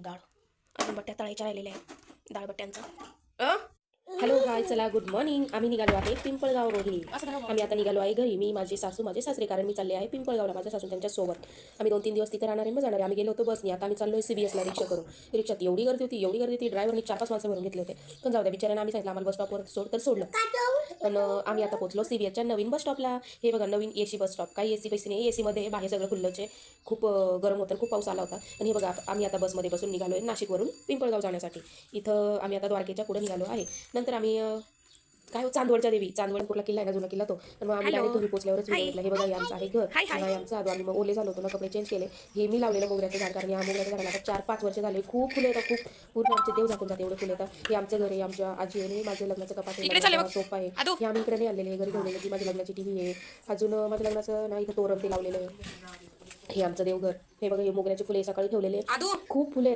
डाळ अजून बट्ट्या तळायच्या राहिलेल्या आहेत डाळबट्ट्यांचा. हॅलो हाय चला गुड मॉर्निंग. आम्ही निघालो आहे पिंपळगाव रोडे. आम्ही आता निघालो आहे घरी. मी माझी सासू माझे सासरे, कारण मी चालले आहे पिंपळगावला माझ्या सासू त्यांच्यासोबत. आम्ही 2-3 दिवस तिथे राहणार आहे, मग जाणार आहे. आम्ही गेलो होतो बसने. आता आम्ही चाललो आहे CBSला रिक्षा करून. रिक्षात एवढी गर्दी होती ड्रायव्हरने 4-5 माणसं भरून घेतले होते. पण जाऊ द्या, बिचाऱ्याने आम्ही सांगितलं आम्हाला बस स्टॉपवर सोड, तर सोडलं. पण आम्ही आता पोहोचलो CBSच्या नवीन बस स्टॉपला. हे बघा नवीन AC बस स्टॉप. काही AC पैसे नाही, AC मध्ये बाहेर सगळं खुल्लंच आहे. खूप गरम होतं, खूप पाऊस आला होता. आणि हे बघा आम्ही आता बसमध्ये बसून निघालो आहे नाशिकवरून पिंपळगाव जाण्यासाठी. इथं आम्ही आता द्वारकेच्या पुढे निघालो आहे. नंतर आम्ही काय चांदवडच्या देवी, चांदवडपूरला किल्ला आहे ना, जुना किल्ला तो. तर मग आम्ही डायरेक्ट घरी पोहोचल्यावरच व्हिडिओ घेतला. हे बघा हे आमचं आहे घर, हा आमचा आदू. आम्ही मग ओले झालो होतो ना, कपडे चेंज केले. हे मी लावलेलं मोगऱ्याचं झाड, कारण या मोगऱ्याच्या झाडाला 4-5 वर्ष झाले. खूप फुलं येतात, खूप पूर्ण आमचे देव झाकून जाते एवढे फुलं येतात. हे आमचं घर आहे, आमच्या आजी आहे, माझं लग्नाचं कपाट आहे, सोफा आहे. हे आम्ही इकडे नाही आणलेले, घरी ठेवलेले. ती माझ्या लग्नाची TV आहे. अजून माझ्या लग्नाचं ना इथं तोरण ते लावलेलं आहे. हे आमचं देवघर. हे बघा हे मोगऱ्याचे फुले सकाळी ठेवलेले, खूप फुले